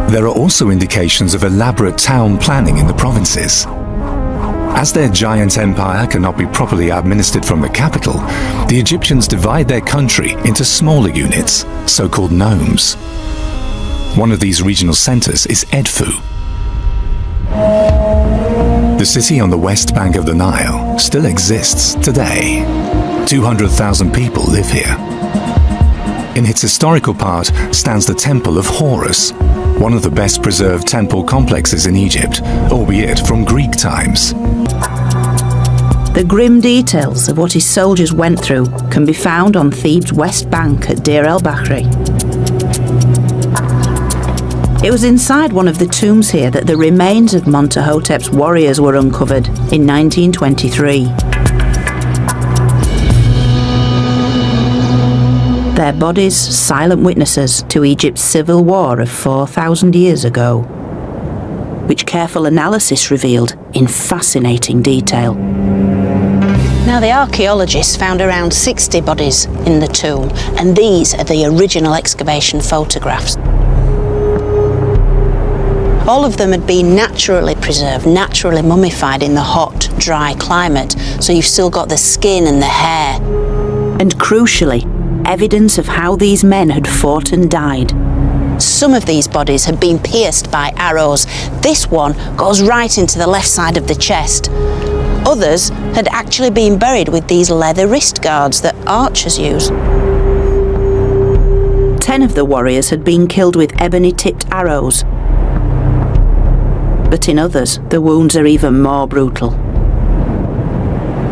There are also indications of elaborate town planning in the provinces. As their giant empire cannot be properly administered from the capital, the Egyptians divide their country into smaller units, so-called nomes. One of these regional centers is Edfu. The city on the west bank of the Nile still exists today. 200,000 people live here. In its historical part stands the Temple of Horus, one of the best preserved temple complexes in Egypt, albeit from Greek times. The grim details of what his soldiers went through can be found on Thebes' west bank at Deir el-Bahri. It was inside one of the tombs here that the remains of Montahotep's warriors were uncovered in 1923. Their bodies silent witnesses to Egypt's civil war of 4,000 years ago, which careful analysis revealed in fascinating detail. Now, the archaeologists found around 60 bodies in the tomb, and these are the original excavation photographs. All of them had been naturally preserved, naturally mummified in the hot, dry climate, so you've still got the skin and the hair. And crucially, evidence of how these men had fought and died. Some of these bodies had been pierced by arrows. This one goes right into the left side of the chest. Others had actually been buried with these leather wrist guards that archers use. 10 of the warriors had been killed with ebony-tipped arrows. But in others, the wounds are even more brutal.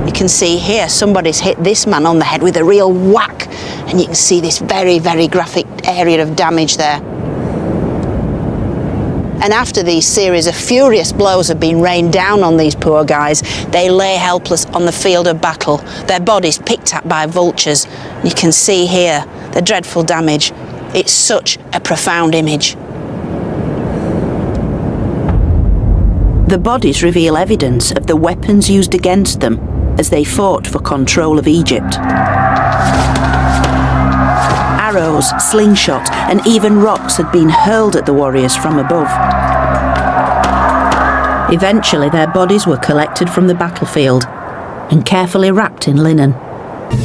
You can see here somebody's hit this man on the head with a real whack, and you can see this very, very graphic area of damage there. And after these series of furious blows have been rained down on these poor guys, they lay helpless on the field of battle, their bodies picked at by vultures. You can see here the dreadful damage. It's such a profound image. The bodies reveal evidence of the weapons used against them as they fought for control of Egypt. Arrows, slingshot, and even rocks had been hurled at the warriors from above. Eventually, their bodies were collected from the battlefield and carefully wrapped in linen.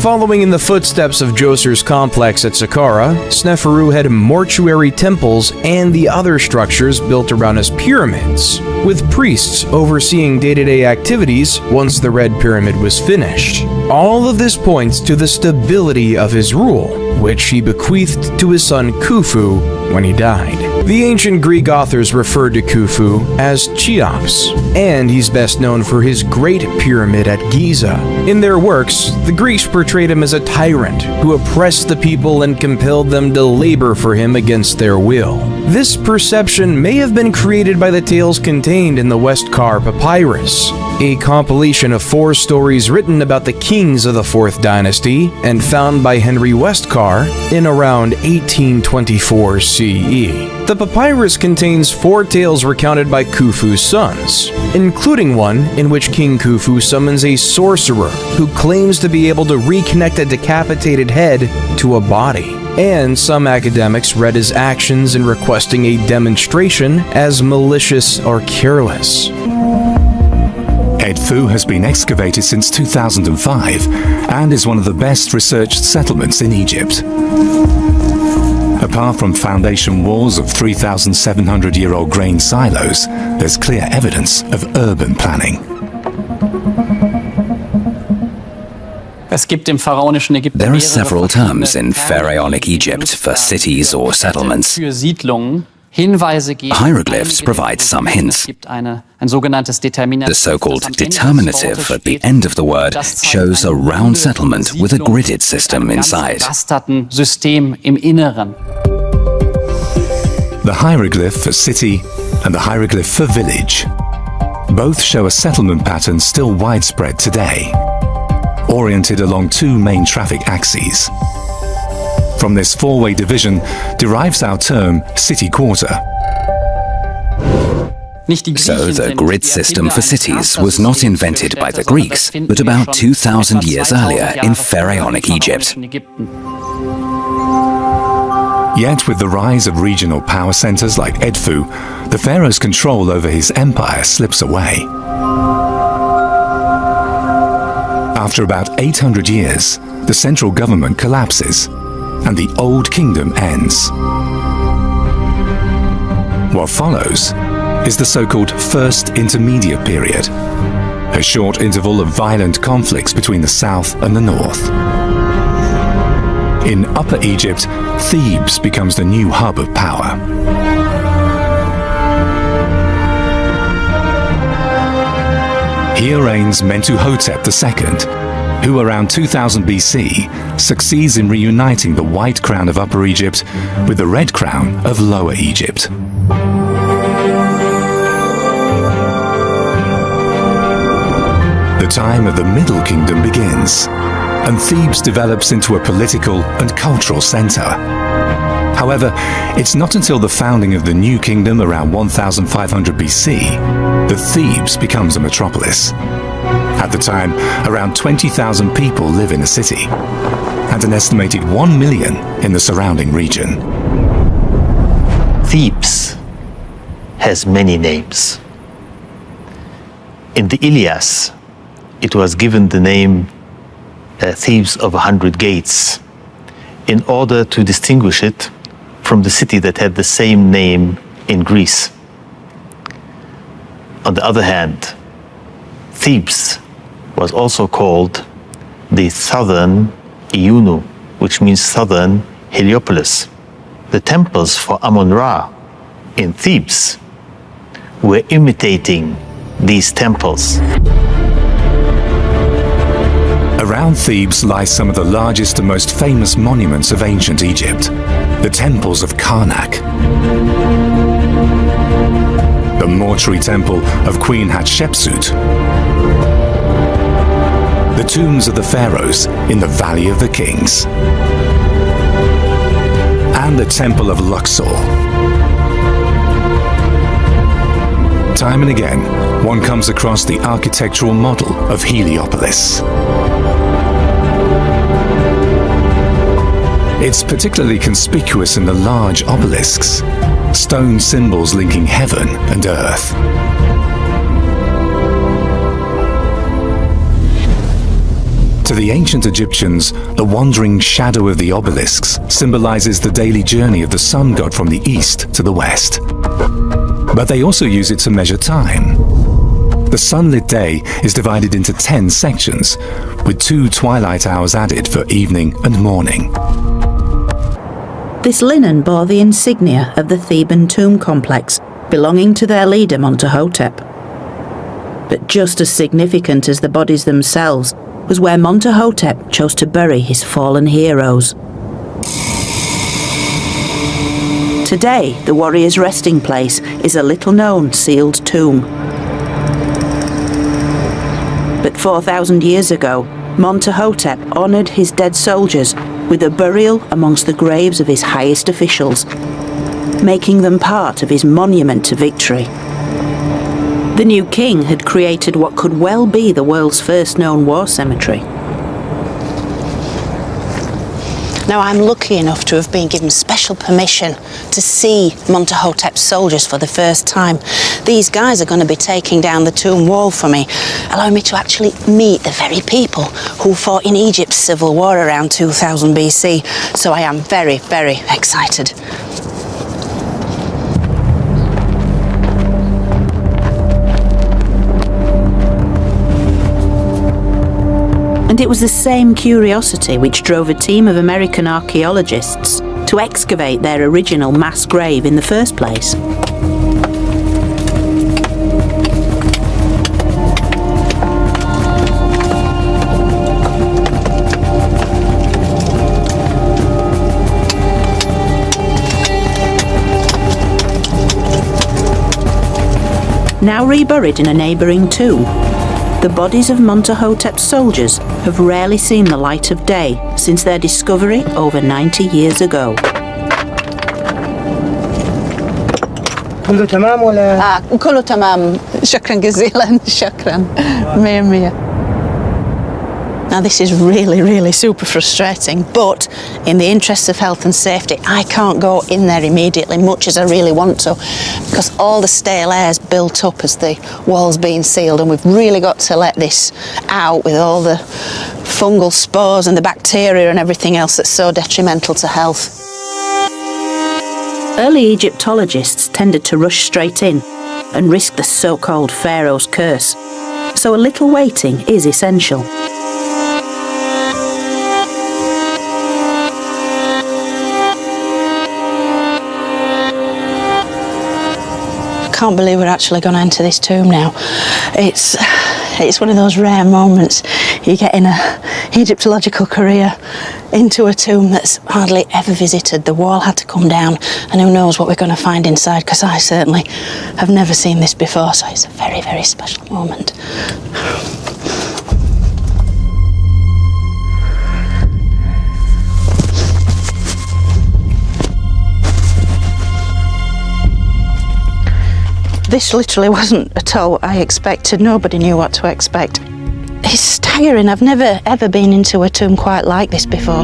Following in the footsteps of Djoser's complex at Saqqara, Sneferu had mortuary temples and the other structures built around his pyramids, with priests overseeing day-to-day activities once the Red Pyramid was finished. All of this points to the stability of his rule, which he bequeathed to his son Khufu when he died. The ancient Greek authors referred to Khufu as Cheops, and he's best known for his Great Pyramid at Giza. In their works, the Greeks portrayed him as a tyrant who oppressed the people and compelled them to labor for him against their will. This perception may have been created by the tales contained in the Westcar Papyrus, a compilation of 4 stories written about the kings of the 4th dynasty and found by Henry Westcar in around 1824 CE. The papyrus contains 4 tales recounted by Khufu's sons, including one in which King Khufu summons a sorcerer who claims to be able to reconnect a decapitated head to a body. And some academics read his actions in requesting a demonstration as malicious or careless. Edfu has been excavated since 2005 and is one of the best researched settlements in Egypt. Apart from foundation walls of 3,700-year-old grain silos, there's clear evidence of urban planning. There are several terms in Pharaonic Egypt for cities or settlements. Hieroglyphs provide some hints. The so-called determinative at the end of the word shows a round settlement with a gridded system inside. The hieroglyph for city and the hieroglyph for village. Both show a settlement pattern still widespread today, oriented along 2 main traffic axes. From this 4-way division derives our term city quarter. So the grid system for cities was not invented by the Greeks, but about 2,000 years earlier in Pharaonic Egypt. Yet with the rise of regional power centers like Edfu, the pharaoh's control over his empire slips away. After about 800 years, the central government collapses and the Old Kingdom ends. What follows is the so-called First Intermediate Period, a short interval of violent conflicts between the south and the north. In Upper Egypt, Thebes becomes the new hub of power. Here reigns Mentuhotep II, who around 2000 BC succeeds in reuniting the white crown of Upper Egypt with the red crown of Lower Egypt. The time of the Middle Kingdom begins, and Thebes develops into a political and cultural center. However, it's not until the founding of the New Kingdom around 1500 BC that Thebes becomes a metropolis. At the time, around 20,000 people live in the city, and an estimated 1 million in the surrounding region. Thebes has many names. In the Ilias, it was given the name Thebes of 100 Gates in order to distinguish it from the city that had the same name in Greece. On the other hand, Thebes was also called the southern Iunu, which means southern Heliopolis. The temples for Amun-Ra in Thebes were imitating these temples. Around Thebes lie some of the largest and most famous monuments of ancient Egypt, the temples of Karnak, the mortuary temple of Queen Hatshepsut, the tombs of the pharaohs in the Valley of the Kings, and the temple of Luxor. Time and again, one comes across the architectural model of Heliopolis. It's particularly conspicuous in the large obelisks, stone symbols linking heaven and earth. To the ancient Egyptians, the wandering shadow of the obelisks symbolizes the daily journey of the sun god from the east to the west. But they also use it to measure time. The sunlit day is divided into 10 sections, with 2 twilight hours added for evening and morning. This linen bore the insignia of the Theban tomb complex, belonging to their leader Mentuhotep. But just as significant as the bodies themselves was where Mentuhotep chose to bury his fallen heroes. Today, the warrior's resting place is a little-known sealed tomb. But 4,000 years ago, Mentuhotep honoured his dead soldiers with a burial amongst the graves of his highest officials, making them part of his monument to victory. The new king had created what could well be the world's first known war cemetery. Now, I'm lucky enough to have been given special permission to see Mentuhotep's soldiers for the first time. These guys are going to be taking down the tomb wall for me, allowing me to actually meet the very people who fought in Egypt's civil war around 2000 BC. So I am very, very excited. And it was the same curiosity which drove a team of American archaeologists to excavate their original mass grave in the first place. Now reburied in a neighbouring tomb, the bodies of Mentuhotep's soldiers have rarely seen the light of day since their discovery over 90 years ago. كله تمام ولا؟ كله تمام. شكرا جزيلا. شكرا. 100. Now this is really, really super frustrating, but in the interests of health and safety, I can't go in there immediately, much as I really want to, because all the stale air's built up as the wall's being sealed, and we've really got to let this out with all the fungal spores and the bacteria and everything else that's so detrimental to health. Early Egyptologists tended to rush straight in and risk the so-called Pharaoh's curse, so a little waiting is essential. I can't believe we're actually going to enter this tomb now. It's one of those rare moments you get in a Egyptological career into a tomb that's hardly ever visited. The wall had to come down, and who knows what we're going to find inside, because I certainly have never seen this before, so it's a very, very special moment. This literally wasn't at all what I expected. Nobody knew what to expect. It's staggering. I've never ever been into a tomb quite like this before.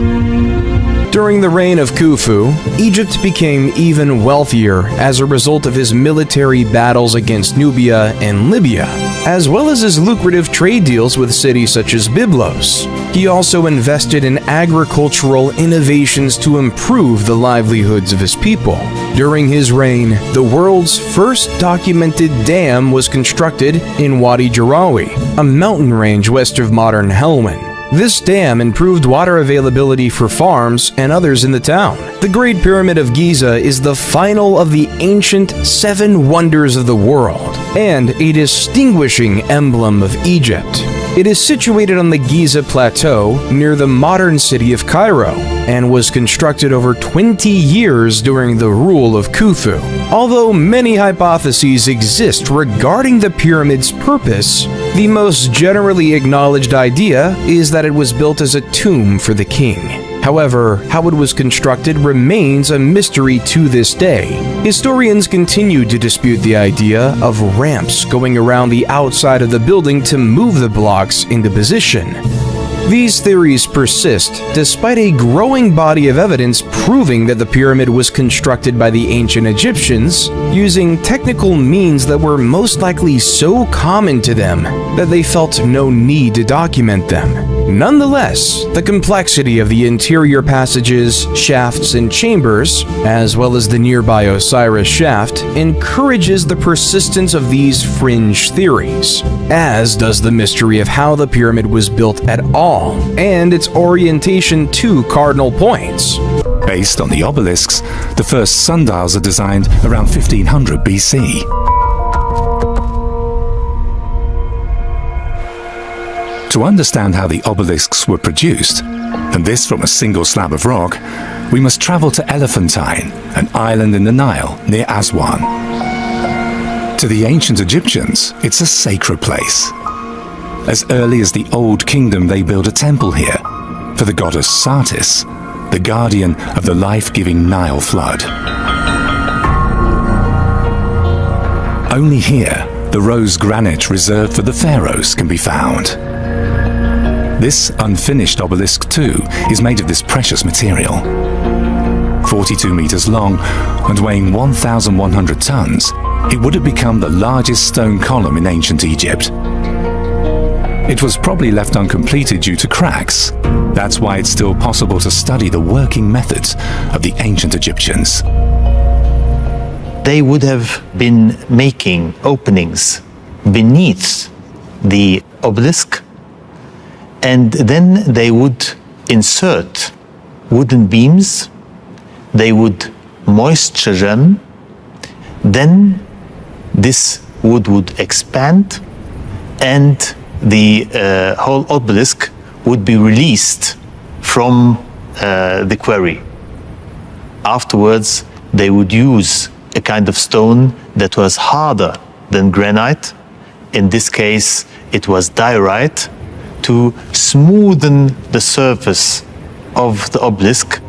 During the reign of Khufu, Egypt became even wealthier as a result of his military battles against Nubia and Libya, as well as his lucrative trade deals with cities such as Byblos. He also invested in agricultural innovations to improve the livelihoods of his people. During his reign, the world's first documented dam was constructed in Wadi Jarawi, a mountain range west of modern Helwan. This dam improved water availability for farms and others in the town. The Great Pyramid of Giza is the final of the ancient 7 wonders of the world and a distinguishing emblem of Egypt. It is situated on the Giza Plateau near the modern city of Cairo and was constructed over 20 years during the rule of Khufu. Although many hypotheses exist regarding the pyramid's purpose, the most generally acknowledged idea is that it was built as a tomb for the king. However, how it was constructed remains a mystery to this day. Historians continue to dispute the idea of ramps going around the outside of the building to move the blocks into position. These theories persist despite a growing body of evidence proving that the pyramid was constructed by the ancient Egyptians using technical means that were most likely so common to them that they felt no need to document them. Nonetheless, the complexity of the interior passages, shafts, and chambers, as well as the nearby Osiris shaft, encourages the persistence of these fringe theories, as does the mystery of how the pyramid was built at all and its orientation to cardinal points. Based on the obelisks, the first sundials are designed around 1500 BC. To understand how the obelisks were produced, and this from a single slab of rock, we must travel to Elephantine, an island in the Nile near Aswan. To the ancient Egyptians, it's a sacred place. As early as the Old Kingdom, they built a temple here for the goddess Satis, the guardian of the life-giving Nile flood. Only here, the rose granite reserved for the pharaohs can be found. This unfinished obelisk too is made of this precious material. 42 meters long and weighing 1,100 tons, it would have become the largest stone column in ancient Egypt. It was probably left uncompleted due to cracks. That's why it's still possible to study the working methods of the ancient Egyptians. They would have been making openings beneath the obelisk, and then they would insert wooden beams, they would moisture them, then this wood would expand and the whole obelisk would be released from the quarry. Afterwards, they would use a kind of stone that was harder than granite. In this case, it was diorite, to smoothen the surface of the obelisk